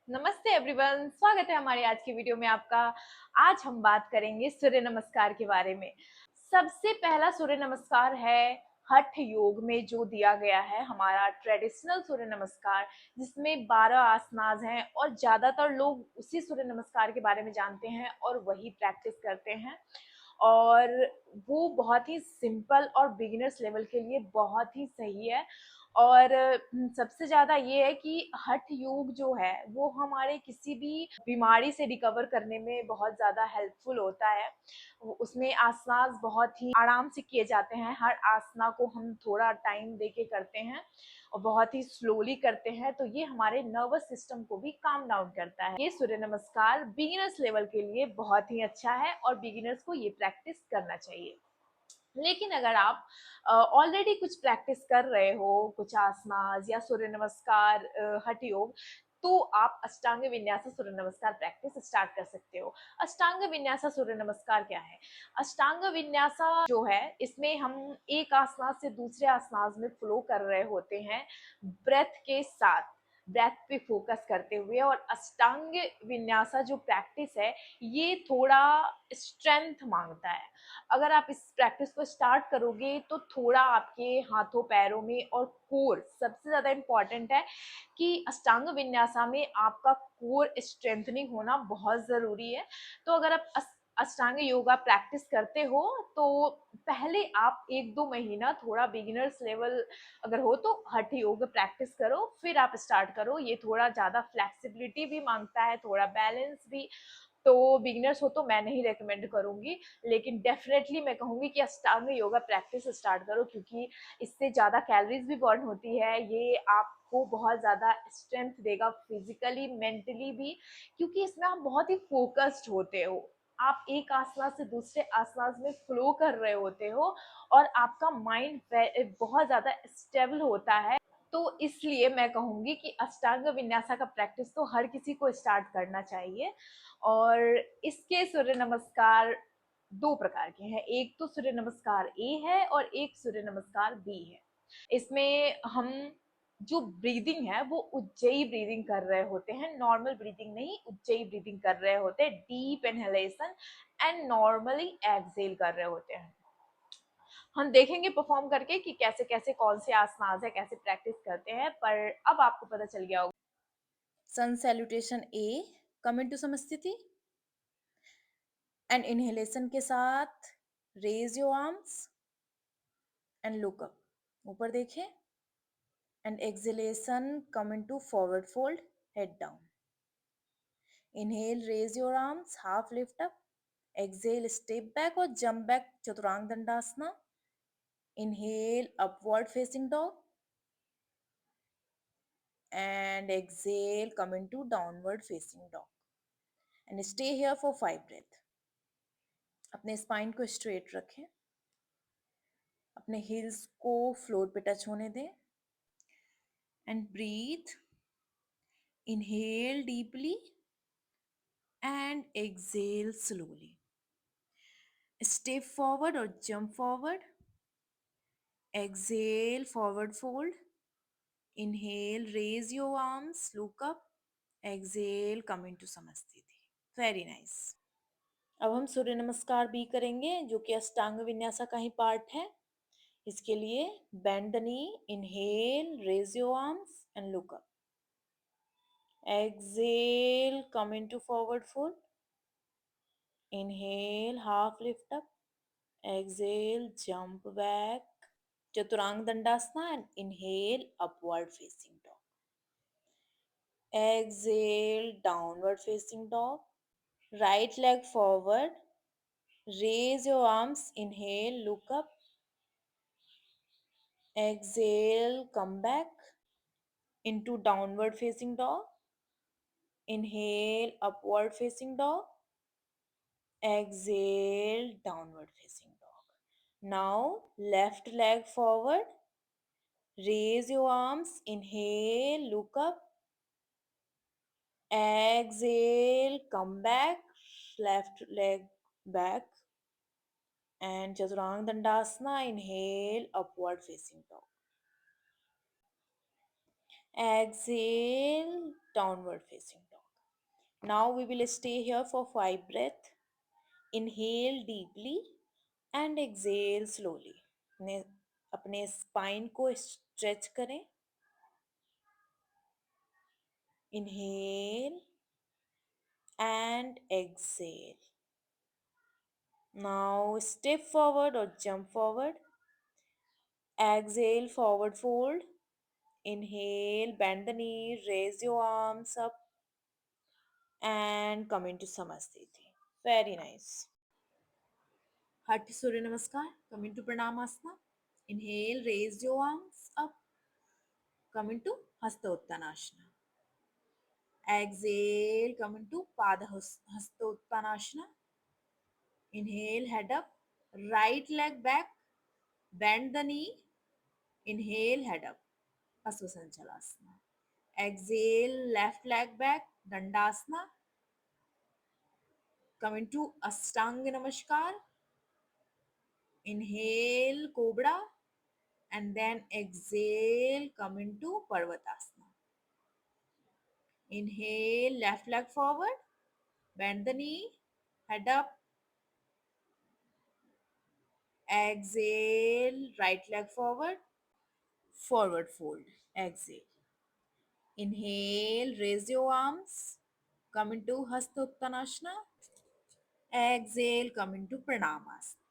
नमस्ते एवरीवन, स्वागत है हमारी आज की वीडियो में आपका। आज हम बात करेंगे सूर्य नमस्कार के बारे में। सबसे पहला सूर्य नमस्कार है हठ योग में जो दिया गया है हमारा ट्रेडिशनल सूर्य नमस्कार, जिसमें 12 आसनाज हैं और ज्यादातर लोग उसी सूर्य नमस्कार के बारे में जानते हैं और वही प्रैक्टिस करते हैं। और वो बहुत ही सिंपल और बिगिनर्स लेवल के लिए बहुत ही सही है। और सबसे ज़्यादा ये है कि हठ योग जो है वो हमारे किसी भी बीमारी से रिकवर करने में बहुत ज़्यादा हेल्पफुल होता है। उसमें आसनास बहुत ही आराम से किए जाते हैं, हर आसना को हम थोड़ा टाइम देके करते हैं और बहुत ही स्लोली करते हैं, तो ये हमारे नर्वस सिस्टम को भी काम डाउन करता है। ये सूर्य नमस्कार बिगिनर्स लेवल के लिए बहुत ही अच्छा है और बिगिनर्स को ये प्रैक्टिस करना चाहिए। लेकिन अगर आप ऑलरेडी कुछ प्रैक्टिस कर रहे हो, कुछ आसनास या सूर्य नमस्कार, हठ योग, तो आप अष्टांग विन्यासा सूर्य नमस्कार प्रैक्टिस स्टार्ट कर सकते हो। अष्टांग विन्यासा सूर्य नमस्कार क्या है? अष्टांग विन्यासा जो है इसमें हम एक आसनास से दूसरे आसनास में फ्लो कर रहे होते हैं ब्रेथ के साथ, ब्रेथ पे फोकस करते हुए। और अष्टांग विन्यासा जो प्रैक्टिस है ये थोड़ा स्ट्रेंथ मांगता है। अगर आप इस प्रैक्टिस को स्टार्ट करोगे तो थोड़ा आपके हाथों पैरों में और कोर सबसे ज्यादा इम्पॉर्टेंट है कि अष्टांग विन्यासा में आपका कोर स्ट्रेंथनिंग होना बहुत जरूरी है। तो अगर आप अष्टांग योगा प्रैक्टिस करते हो तो पहले आप 1-2 महीना थोड़ा बिगिनर्स लेवल अगर हो तो हठ योग प्रैक्टिस करो, फिर आप स्टार्ट करो। ये थोड़ा ज्यादा फ्लेक्सिबिलिटी भी मांगता है, थोड़ा बैलेंस भी। तो बिगिनर्स हो तो मैं नहीं रेकमेंड करूंगी, लेकिन डेफिनेटली मैं कहूंगी कि अष्टांग योगा प्रैक्टिस स्टार्ट करो, क्योंकि इससे ज़्यादा कैलोरीज भी बर्न होती है। ये आपको बहुत ज़्यादा स्ट्रेंथ देगा फिजिकली मेंटली भी, क्योंकि इसमें आप बहुत ही फोकस्ड होते हो। आप एक आसना से दूसरे आसना में फ्लो कर रहे होते हो और आपका माइंड बहुत ज़्यादा स्टेबल होता है। तो इसलिए मैं कहूंगी कि अष्टांग विन्यासा का प्रैक्टिस तो हर किसी को स्टार्ट करना चाहिए। और इसके सूर्य नमस्कार दो प्रकार के हैं, एक तो सूर्य नमस्कार ए है और एक सूर्य नमस्कार बी है। इसमें हम जो ब्रीदिंग है वो उज्जयी ब्रीदिंग कर रहे होते हैं, नॉर्मल ब्रीदिंग नहीं, उज्जयी ब्रीदिंग कर रहे होते हैं। Deep inhalation and normally exhale कर रहे होते हैं। हम देखेंगे परफॉर्म करके कि कैसे कैसे कौन से आसनास है, कैसे प्रैक्टिस करते हैं, पर अब आपको पता चल गया होगा। Sun salutation A, come into समस्थिति and inhalation के साथ raise your arms and look up. ऊपर देखें and exhalation come into forward fold, head down. Inhale, raise your arms, half lift up. Exhale, step back or jump back, chaturang dandasana. Inhale, upward facing dog. And exhale, come into downward facing dog. And stay here for 5 breaths. अपने spine को straight रखें, अपने heels को floor पे touch होने दें and breathe. Inhale deeply and exhale slowly. Step forward और jump forward. Exhale forward fold. Inhale raise your arms, look up. Exhale come into Samasthiti. Very nice. अब हम सूर्य नमस्कार भी करेंगे जो कि अष्टांग विन्यासा का ही पार्ट है। इसके लिए bend the knee, inhale, raise your arms and look up. Exhale, come into forward fold. Inhale, half lift up. Exhale, jump back. Chaturang Dandasana and inhale, upward facing dog. Exhale, downward facing dog. Right leg forward. Raise your arms. Inhale, look up. Exhale, come back into downward facing dog. Inhale, upward facing dog. Exhale, downward facing dog. Now, left leg forward. Raise your arms. Inhale, look up. Exhale, come back. Left leg back. And Chaturanga Dandasana. Inhale, upward facing dog. Exhale, downward facing dog. Now we will stay here for 5 breath. Inhale deeply and exhale slowly. अपने spine को stretch करें. Inhale and exhale. Now step forward or jump forward. Exhale, forward fold. Inhale, bend the knee, raise your arms up and come into Samasthiti. Very nice. Hati Surya Namaskar. Come into Pranamasana. Inhale, raise your arms up. Come into Hasta Uttanasana. Exhale, come into Pada Hasta Uttanasana. Inhale, head up. Right leg back. Bend the knee. Inhale, head up. Asvasanchalasana. Exhale, left leg back. Dandasana. Come into Ashtanga Namaskar. Inhale, Cobra. And then exhale, come into Parvatasana. Inhale, left leg forward. Bend the knee. Head up. Exhale, right leg forward. Forward fold. Exhale. Inhale, raise your arms. Come into Hasta Uttanasana. Exhale, come into Pranamasana.